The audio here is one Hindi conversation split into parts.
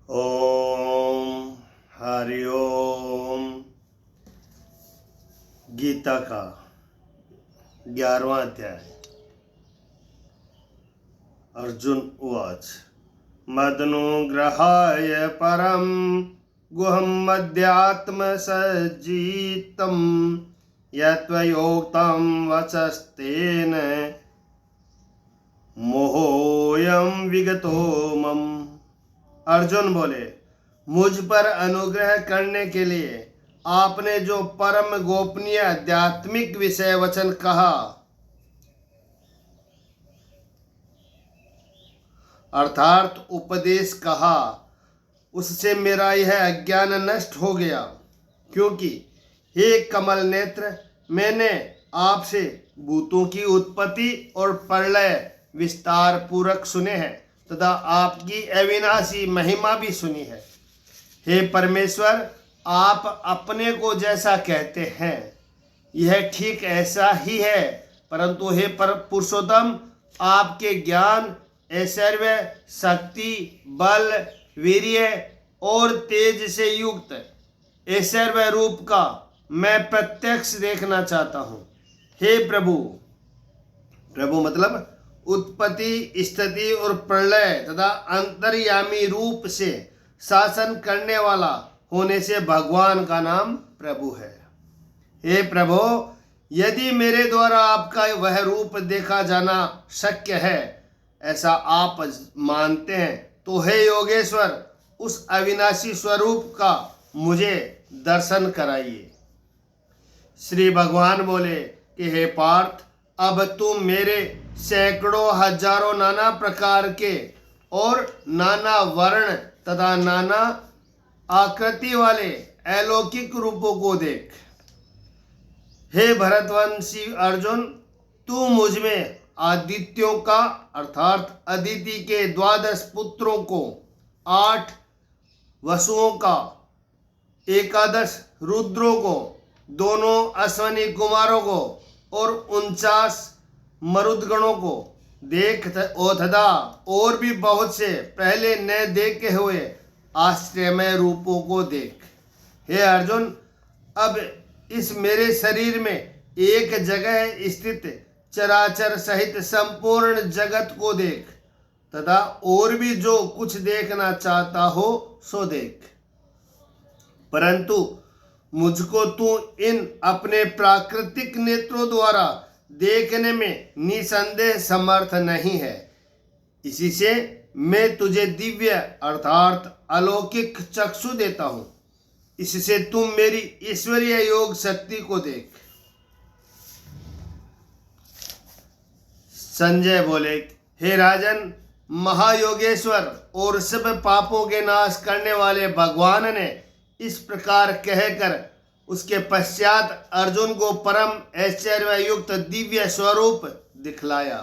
ओम हरि ओम। गीता का 11वां अध्याय। अर्जुन उवाच मदनुग्रहाय परम गुहं मध्यात्म सज्जीतं यत्त्वयोक्तं वचस्तेन मोहोऽयं विगतो मम। अर्जुन बोले, मुझ पर अनुग्रह करने के लिए आपने जो परम गोपनीय आध्यात्मिक विषय वचन कहा अर्थात उपदेश कहा, उससे मेरा यह अज्ञान नष्ट हो गया। क्योंकि हे कमल नेत्र, मैंने आपसे भूतों की उत्पत्ति और प्रलय विस्तार पूर्वक सुने हैं तथा आपकी अविनाशी महिमा भी सुनी है। हे परमेश्वर, आप अपने को जैसा कहते हैं यह ठीक ऐसा ही है, परंतु हे पुरुषोत्तम, आपके ज्ञान, ऐश्वर्य, शक्ति, बल, वीर्य और तेज से युक्त ऐश्वर्य रूप का मैं प्रत्यक्ष देखना चाहता हूँ। हे प्रभु, प्रभु मतलब उत्पत्ति, स्थिति और प्रलय तथा अंतर्यामी रूप से शासन करने वाला होने से भगवान का नाम प्रभु है। हे प्रभु, यदि मेरे द्वारा आपका वह रूप देखा जाना शक्य है ऐसा आप मानते हैं तो हे योगेश्वर, उस अविनाशी स्वरूप का मुझे दर्शन कराइए। श्री भगवान बोले कि हे पार्थ, अब तुम मेरे सैकड़ों हजारों नाना प्रकार के और नाना वर्ण तथा नाना आकृति वाले अलौकिक रूपों को देख। हे भरतवंशी अर्जुन, तू मुझ में आदित्यों का अर्थात अदिति के 12 पुत्रों को, 8 वसुओं का, 11 रुद्रों को, दोनों अश्वनी कुमारों को और 49 मरुदगणों को देख तथा और भी बहुत से पहले न देखे हुए आश्चर्यमय रूपों को देख। हे अर्जुन, अब इस मेरे शरीर में एक जगह स्थित चराचर सहित संपूर्ण जगत को देख तथा और भी जो कुछ देखना चाहता हो सो देख, परंतु मुझको तू इन अपने प्राकृतिक नेत्रों द्वारा देखने में निसंदेह समर्थ नहीं है। इसी से मैं तुझे दिव्य अर्थात अलौकिक चक्षु देता हूं। इससे तुम मेरी ईश्वरीय योग शक्ति को देख। संजय बोले, हे राजन, महायोगेश्वर और सब पापों के नाश करने वाले भगवान ने इस प्रकार कहकर उसके पश्चात अर्जुन को परम ऐश्वर्य युक्त दिव्य स्वरूप दिखलाया।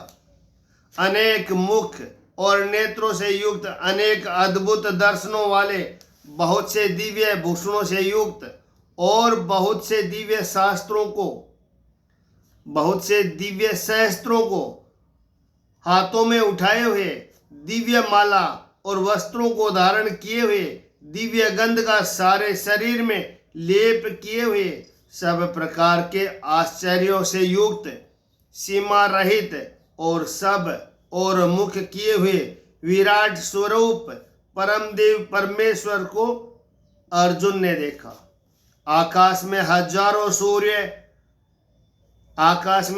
अनेक मुख और नेत्रों से युक्त, अनेक अद्भुत दर्शनों वाले, बहुत से दिव्य भूषणों से युक्त और बहुत से दिव्य शस्त्रों को हाथों में उठाए हुए, दिव्य माला और वस्त्रों को धारण किए हुए, दिव्य गंध का सारे शरीर में लेप किए हुए, सब प्रकार के आश्चर्यों से युक्त, सीमा रहित और सब और मुख किए हुए विराट स्वरूप परम देव परमेश्वर को अर्जुन ने देखा। आकाश में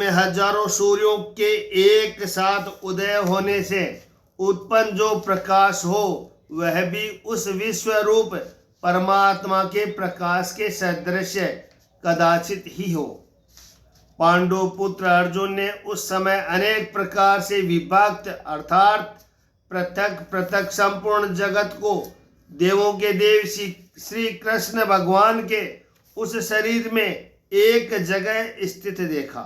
हजारों सूर्यों के एक साथ उदय होने से उत्पन्न जो प्रकाश हो वह भी उस विश्व रूप परमात्मा के प्रकाश के सदृश कदाचित ही हो। पांडु पुत्र अर्जुन ने उस समय अनेक प्रकार से विभक्त अर्थात पृथक पृथक संपूर्ण जगत को देवों के देव श्री कृष्ण भगवान के उस शरीर में एक जगह स्थित देखा।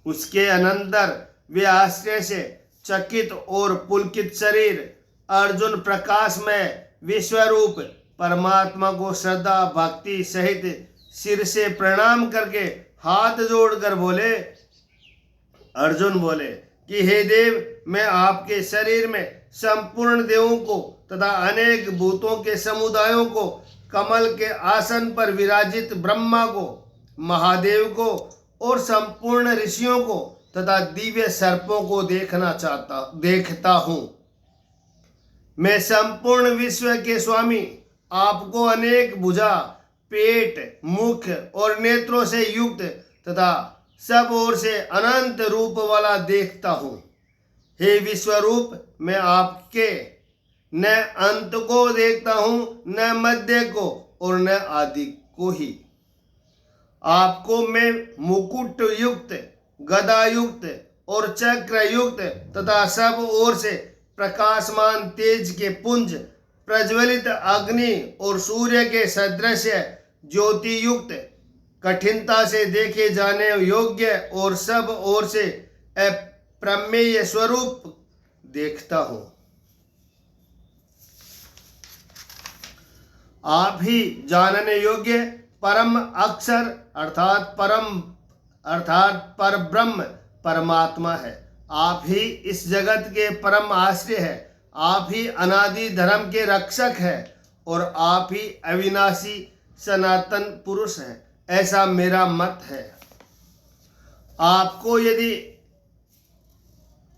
उसके अनंतर वे आश्चर्य से चकित और पुलकित शरीर अर्जुन प्रकाश में विश्वरूप परमात्मा को श्रद्धा भक्ति सहित सिर से प्रणाम करके हाथ जोड़कर बोले। अर्जुन बोले कि हे देव, मैं आपके शरीर में संपूर्ण देवों को तथा अनेक भूतों के समुदायों को, कमल के आसन पर विराजित ब्रह्मा को, महादेव को और संपूर्ण ऋषियों को तथा दिव्य सर्पों को देखता हूँ। मैं संपूर्ण विश्व के स्वामी आपको अनेक भुजा, पेट, मुख और नेत्रों से युक्त तथा सब ओर से अनंत रूप वाला देखता हूँ। हे विश्वरूप, मैं आपके न अंत को देखता हूँ, न मध्य को और न आदि को ही। आपको मैं मुकुट युक्त, गदा युक्त और चक्र युक्त तथा सब ओर से प्रकाशमान तेज के पुंज, प्रज्वलित अग्नि और सूर्य के सदृश ज्योति युक्त, कठिनता से देखे जाने योग्य और सब ओर से अप्रमेय स्वरूप देखता हूं। आप ही जानने योग्य परम अक्षर अर्थात परब्रह्म परमात्मा है। आप ही इस जगत के परम आश्रय है। आप ही अनादि धर्म के रक्षक है और आप ही अविनाशी सनातन पुरुष है, ऐसा मेरा मत है।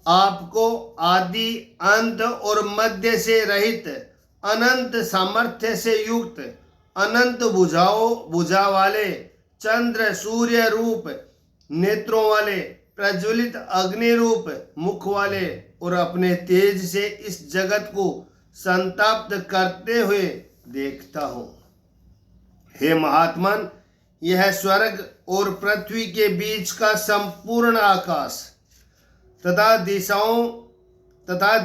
आपको आदि अंत और मध्य से रहित, अनंत सामर्थ्य से युक्त, अनंत भुजा वाले, चंद्र सूर्य रूप नेत्रों वाले, प्रज्वलित अग्नि रूप मुख वाले और अपने तेज से इस जगत को संतप्त करते हुए देखता हूँ। हे महात्मन, यह स्वर्ग और पृथ्वी के बीच का संपूर्ण आकाश तथा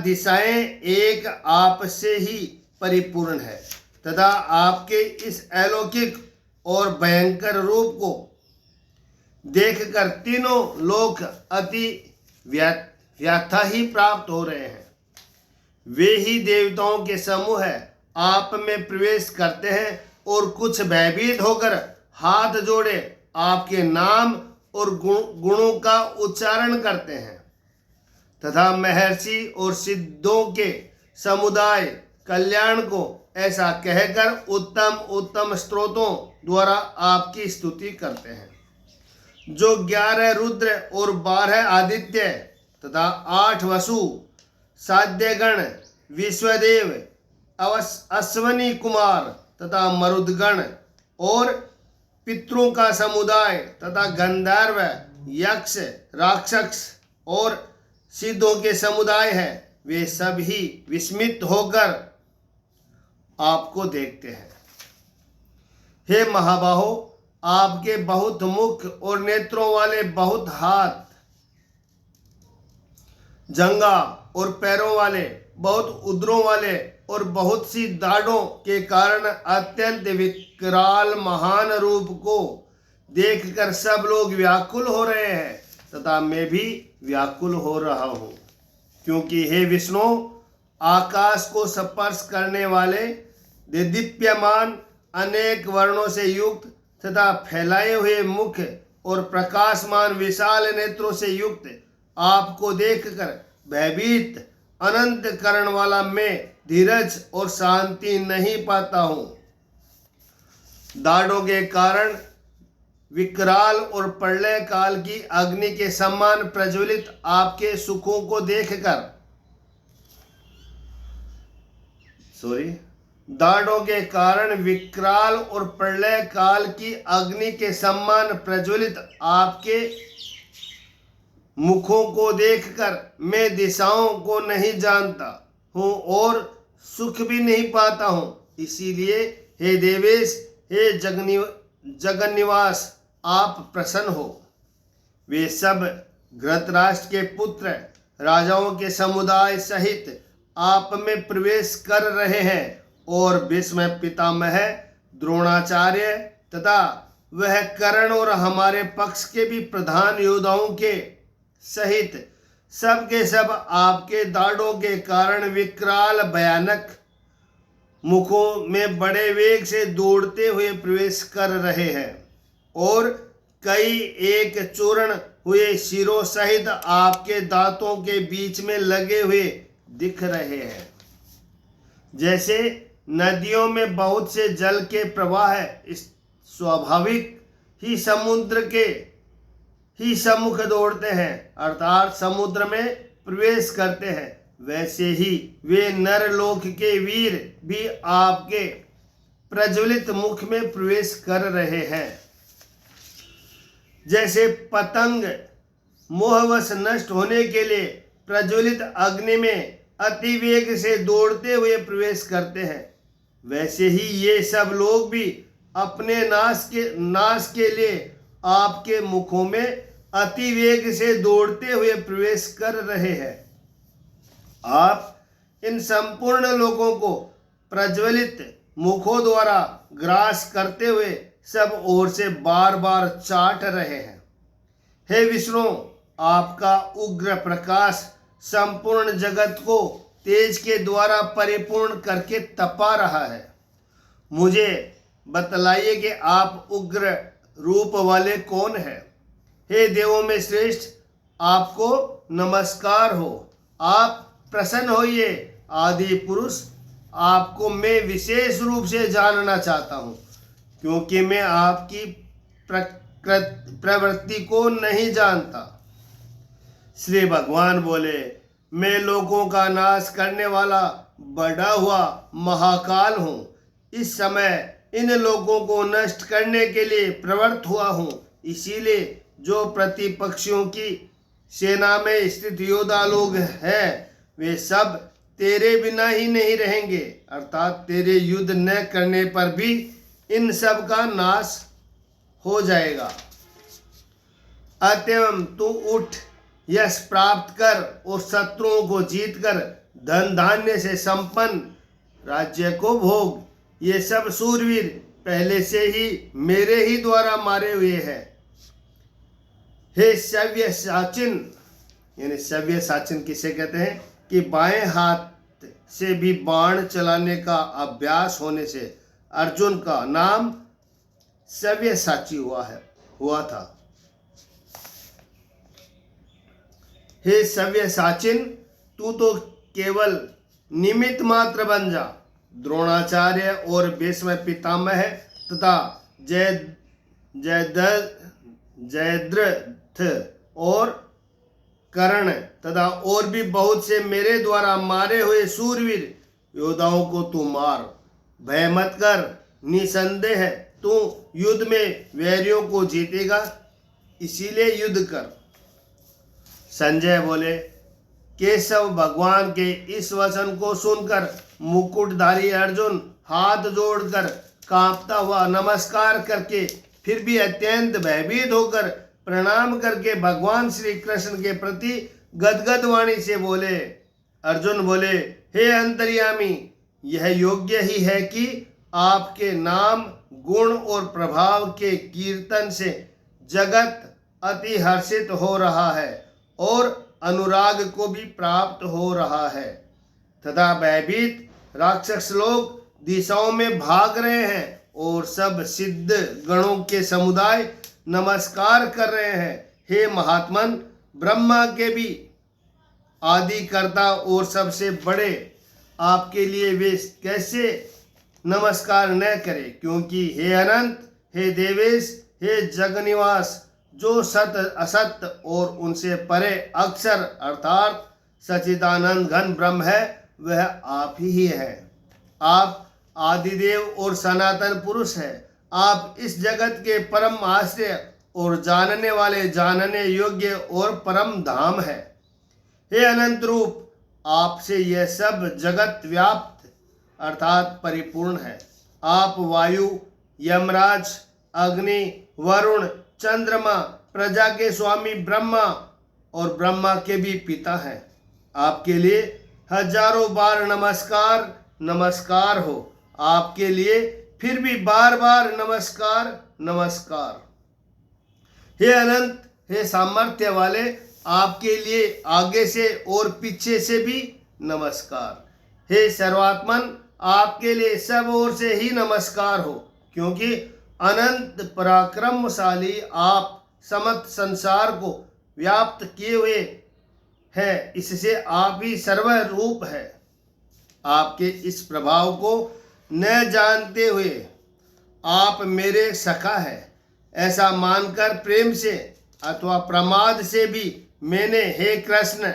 दिशाएं एक आप से ही परिपूर्ण है तथा आपके इस अलौकिक और भयंकर रूप को देखकर तीनों लोक अति व्यथा ही प्राप्त हो रहे हैं। वे ही देवताओं के समूह है, आप में प्रवेश करते हैं और कुछ भयभीत होकर हाथ जोड़े आपके नाम और गुणों का उच्चारण करते हैं तथा महर्षि और सिद्धों के समुदाय कल्याण को ऐसा कहकर उत्तम उत्तम स्तोत्रों द्वारा आपकी स्तुति करते हैं। जो 11 रुद्र और 12 आदित्य तथा 8 वसु, साध्यगण, विश्वदेव, अश्वनी कुमार तथा मरुदगण और पितरों का समुदाय तथा गंधर्व, यक्ष, राक्षस और सिद्धों के समुदाय है, वे सभी विस्मित होकर आपको देखते हैं। हे महाबाहो, आपके बहुत मुख और नेत्रों वाले बहुत हाथ, जंगा और पैरों वाले, बहुत उदरों वाले और बहुत सी दाढ़ों के कारण अत्यंत विकराल महान रूप को देखकर सब लोग व्याकुल हो रहे हैं तथा मैं भी व्याकुल हो रहा हूँ। क्योंकि हे विष्णु, आकाश को स्पर्श करने वाले, दीप्यमान, अनेक वर्णों से युक्त तथा फैलाए हुए मुख और प्रकाशमान विशाल नेत्रों से युक्त आपको देखकर भयभीत अनंत करण वाला मैं धीरज और शांति नहीं पाता हूँ। दाढ़ों के कारण विकराल और प्रलय काल की अग्नि के समान प्रज्वलित आपके सुखों को देखकर दाढ़ों के कारण विकराल और प्रलय काल की अग्नि के समान प्रज्वलित आपके मुखों को देखकर मैं दिशाओं को नहीं जानता हूँ और सुख भी नहीं पाता हूँ। इसीलिए हे देवेश, हे जगन्निवास, आप प्रसन्न हो। वे सब धृतराष्ट्र के पुत्र राजाओं के समुदाय सहित आप में प्रवेश कर रहे हैं और भीष्म पितामह, द्रोणाचार्य तथा वह कर्ण और हमारे पक्ष के भी प्रधान योद्धाओं के सहित सब के सब आपके दाढ़ों के कारण विकराल भयानक मुखों में बड़े वेग से दौड़ते हुए प्रवेश कर रहे हैं और कई एक चूर्ण हुए शिरों सहित आपके दांतों के बीच में लगे हुए दिख रहे हैं। जैसे नदियों में बहुत से जल के प्रवाह इस स्वाभाविक ही समुद्र के ही सम्मुख दौड़ते हैं अर्थात समुद्र में प्रवेश करते हैं, वैसे ही वे नरलोक के वीर भी आपके प्रज्वलित मुख में प्रवेश कर रहे हैं। जैसे पतंग मोहवश नष्ट होने के लिए प्रज्वलित अग्नि में अति वेग से दौड़ते हुए प्रवेश करते हैं, वैसे ही ये सब लोग भी अपने नाश के लिए आपके मुखों में अति वेग से दौड़ते हुए प्रवेश कर रहे हैं। आप इन संपूर्ण लोगों को प्रज्वलित मुखों द्वारा ग्रास करते हुए सब ओर से बार बार चाट रहे हैं। हे विष्णु, आपका उग्र प्रकाश संपूर्ण जगत को तेज के द्वारा परिपूर्ण करके तपा रहा है। मुझे बतलाइए कि आप उग्र रूप वाले कौन हैं? हे देवों में श्रेष्ठ, आपको नमस्कार हो। आप प्रसन्न होइए। आदि पुरुष, आपको मैं विशेष रूप से जानना चाहता हूँ, क्योंकि मैं आपकी प्रवृत्ति को नहीं जानता। श्री भगवान बोले, मैं लोगों का नाश करने वाला बढ़ा हुआ महाकाल हूँ। इस समय इन लोगों को नष्ट करने के लिए प्रवृत्त हुआ हूँ। इसीलिए जो प्रतिपक्षियों की सेना में स्थित योद्धा लोग हैं, वे सब तेरे बिना ही नहीं रहेंगे, अर्थात तेरे युद्ध न करने पर भी इन सब का नाश हो जाएगा। अतएव तू उठ, यश प्राप्त कर और शत्रुओं को जीतकर धन धान्य से संपन्न राज्य को भोग। ये सब सूरवीर पहले से ही मेरे ही द्वारा मारे हुए हैं। हे सव्य साचिन, यानी सव्य साचिन किसे कहते हैं कि बाएं हाथ से भी बाण चलाने का अभ्यास होने से अर्जुन का नाम सव्य साची हुआ था। हे सव्य साचिन, तू तो केवल निमित्त मात्र बन जा। द्रोणाचार्य और भीष्म पितामह तथा जयद्रथ और कर्ण तथा और भी बहुत से मेरे द्वारा मारे हुए सूरवीर योद्धाओं को तू मार। भय मत कर, निसंदेह तू युद्ध में वैरियों को जीतेगा, इसीलिए युद्ध कर। संजय बोले, केशव भगवान के इस वचन को सुनकर मुकुटधारी अर्जुन हाथ जोड़कर कांपता हुआ नमस्कार करके फिर भी अत्यंत भयभीत होकर प्रणाम करके भगवान श्री कृष्ण के प्रति गदगद वाणी से बोले। अर्जुन बोले, हे अंतर्यामी, यह योग्य ही है कि आपके नाम गुण और प्रभाव के कीर्तन से जगत अति हर्षित हो रहा है और अनुराग को भी प्राप्त हो रहा है तथा भयभीत राक्षस लोग दिशाओं में भाग रहे हैं और सब सिद्ध गणों के समुदाय नमस्कार कर रहे हैं। हे महात्मन, ब्रह्मा के भी आदिकर्ता और सबसे बड़े आपके लिए वे कैसे नमस्कार न करें, क्योंकि हे अनंत, हे देवेश, हे जगनिवास, जो सत असत और उनसे परे अक्षर अर्थात सच्चिदानंद घन ब्रह्म है, वह आप ही है। आप आदिदेव और सनातन पुरुष है। आप इस जगत के परम आश्रय और जानने वाले, जानने योग्य और परम धाम है। हे अनंत रूप, आपसे यह सब जगत व्याप्त अर्थात परिपूर्ण है। आप वायु, यमराज, अग्नि, वरुण, चंद्रमा, प्रजा के स्वामी ब्रह्मा और ब्रह्मा के भी पिता हैं। आपके लिए हजारों बार नमस्कार नमस्कार हो। आपके लिए फिर भी बार बार नमस्कार नमस्कार। हे अनंत, हे सामर्थ्य वाले, आपके लिए आगे से और पीछे से भी नमस्कार। हे सर्वात्मन, आपके लिए सब ओर से ही नमस्कार हो, क्योंकि अनंत पराक्रमशाली आप समस्त संसार को व्याप्त किए हुए हैं। इससे आप ही सर्वरूप है। आपके इस प्रभाव को न जानते हुए आप मेरे सखा है ऐसा मानकर प्रेम से अथवा प्रमाद से भी मैंने हे कृष्ण,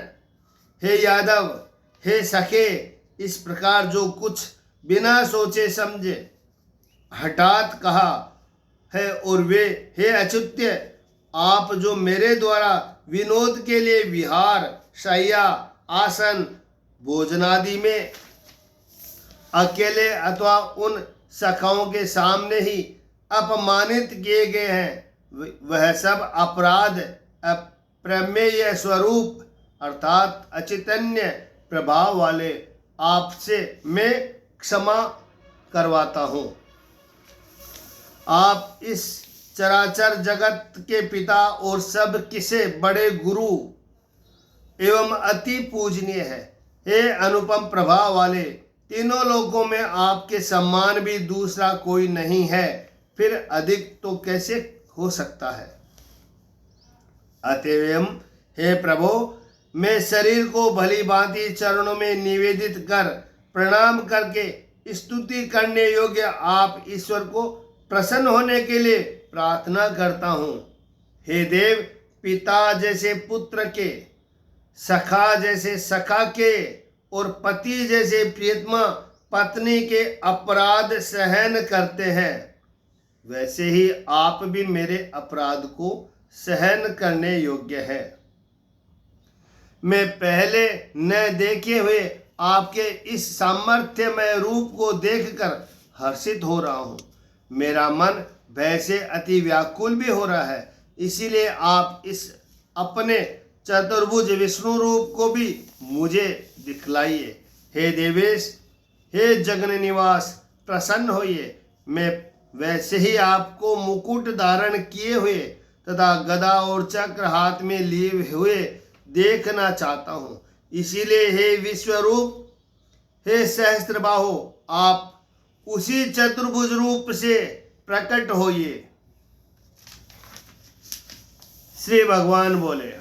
हे यादव, हे सखे, इस प्रकार जो कुछ बिना सोचे समझे हठात कहा है, और वे हे अच्युत्य, आप जो मेरे द्वारा विनोद के लिए विहार, शय्या, आसन, भोजनादि में अकेले अथवा उन सखाओं के सामने ही अपमानित किए गए हैं, वह सब अपराध अप्रमेय स्वरूप अर्थात अचैतन्य प्रभाव वाले आपसे मैं क्षमा करवाता हूँ। आप इस चराचर जगत के पिता और सब किसे बड़े गुरु एवं अति पूजनीय है। हे अनुपम प्रभाव वाले, तीनों लोकों में आपके समान भी दूसरा कोई नहीं है, फिर अधिक तो कैसे हो सकता है। अतएव हे प्रभो, मैं शरीर को भली भांति चरणों में निवेदित कर प्रणाम करके स्तुति करने योग्य आप ईश्वर को प्रसन्न होने के लिए प्रार्थना करता हूँ। हे देव, पिता जैसे पुत्र के, सखा जैसे सखा के और पति जैसे प्रियतमा पत्नी के अपराध सहन करते हैं, वैसे ही आप भी मेरे अपराध को सहन करने योग्य है। मैं पहले न देखे हुए आपके इस सामर्थ्यमय रूप को देखकर हर्षित हो रहा हूँ। मेरा मन भय से अति व्याकुल भी हो रहा है, इसीलिए आप इस अपने चतुर्भुज विष्णु रूप को भी मुझे दिखलाइए। हे देवेश, हे जगन निवास, प्रसन्न होइए। मैं वैसे ही आपको मुकुट धारण किए हुए तथा गदा और चक्र हाथ में लिए हुए देखना चाहता हूँ। इसीलिए हे विश्वरूप, हे सहस्त्रबाहो, आप उसी चतुर्भुज रूप से प्रकट होइए। श्री भगवान बोले,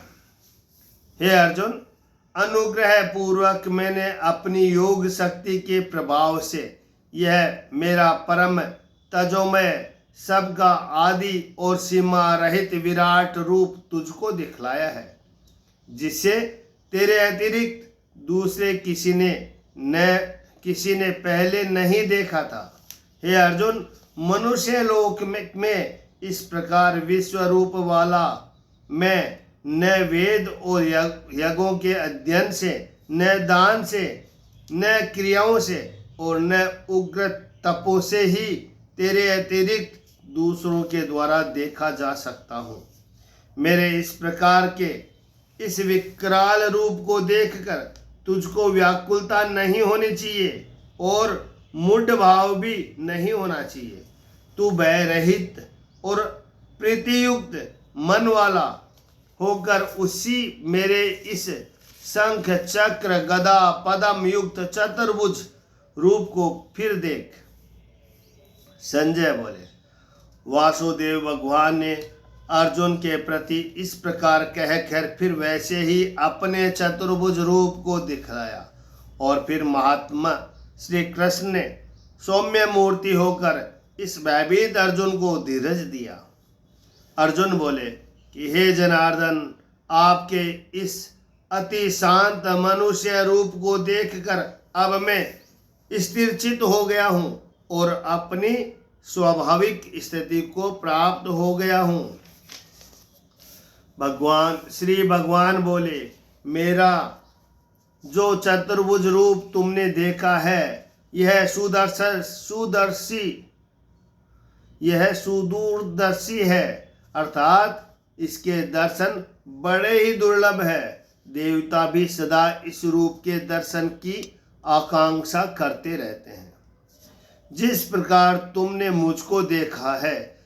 हे अर्जुन, अनुग्रह पूर्वक मैंने अपनी योग शक्ति के प्रभाव से यह मेरा परम तजोमय, सबका आदि और सीमा रहित विराट रूप तुझको दिखलाया है, जिससे तेरे अतिरिक्त दूसरे किसी ने पहले नहीं देखा था। हे अर्जुन, मनुष्य लोक में इस प्रकार विश्व रूप वाला मैं न वेद और यज्ञों के अध्ययन से, न दान से, न क्रियाओं से और न उग्र तपों से ही तेरे अतिरिक्त दूसरों के द्वारा देखा जा सकता हूँ। मेरे इस प्रकार के इस विकराल रूप को देखकर तुझको व्याकुलता नहीं होनी चाहिए और मूढ़ भाव भी नहीं होना चाहिए। तू भय रहित और प्रीतियुक्त मन वाला होकर उसी मेरे इस शंख चक्र गदा पदम युक्त चतुर्भुज रूप को फिर देख। संजय बोले, वासुदेव भगवान ने अर्जुन के प्रति इस प्रकार कहकर फिर वैसे ही अपने चतुर्भुज रूप को दिखलाया, और फिर महात्मा श्री कृष्ण ने सौम्य मूर्ति होकर इस भयभीत अर्जुन को धीरज दिया। अर्जुन बोले कि हे जनार्दन, आपके इस अति शांत मनुष्य रूप को देखकर अब मैं स्थिरचित हो गया हूँ और अपनी स्वाभाविक स्थिति को प्राप्त हो गया हूँ। श्री भगवान बोले, मेरा जो चतुर्भुज रूप तुमने देखा है, यह सुदूरदर्शी है, अर्थात इसके दर्शन बड़े ही दुर्लभ है। देवता भी सदा इस रूप के दर्शन की आकांक्षा करते रहते हैं। जिस प्रकार तुमने मुझको देखा है,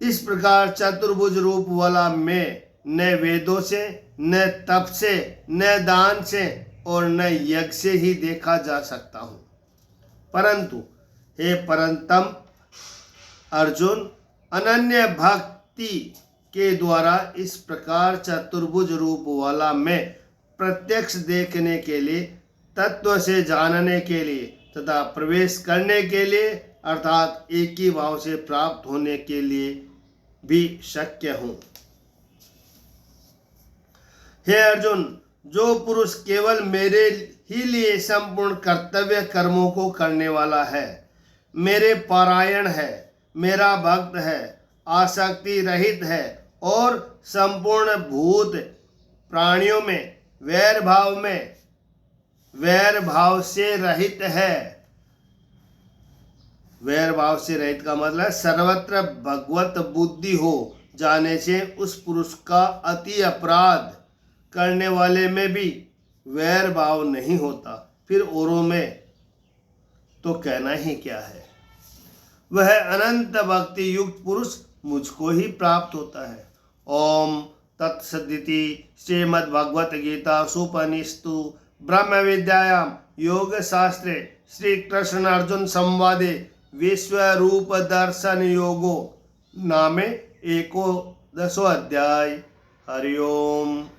इस प्रकार चतुर्भुज रूप वाला मैं न वेदों से, न तप से, न दान से और न यज्ञ से ही देखा जा सकता हूँ। परंतु हे परंतम अर्जुन, अनन्य भक्ति के द्वारा इस प्रकार चतुर्भुज रूप वाला मैं प्रत्यक्ष देखने के लिए तत्व से जानने के लिए तथा प्रवेश करने के लिए अर्थात एक ही भाव से प्राप्त होने के लिए भी शक्य हूँ। हे अर्जुन, जो पुरुष केवल मेरे ही लिए संपूर्ण कर्तव्य कर्मों को करने वाला है, मेरे पारायण है, मेरा भक्त है, आसक्ति रहित है और संपूर्ण भूत प्राणियों में वैर भाव से रहित है। वैर भाव से रहित का मतलब सर्वत्र भगवत बुद्धि हो जाने से उस पुरुष का अति अपराध करने वाले में भी वैर भाव नहीं होता, फिर औरों में तो कहना ही क्या है। वह अनंत भक्ति युक्त पुरुष मुझको ही प्राप्त होता है। ओम तत्सदिति श्रीमद्भगवत गीता सुपनिषत्सु ब्रह्म विद्यायां योग शास्त्रे श्री कृष्ण अर्जुन संवादे विश्व रूप दर्शन योगो नामे 11 अध्याय। हरि ओम।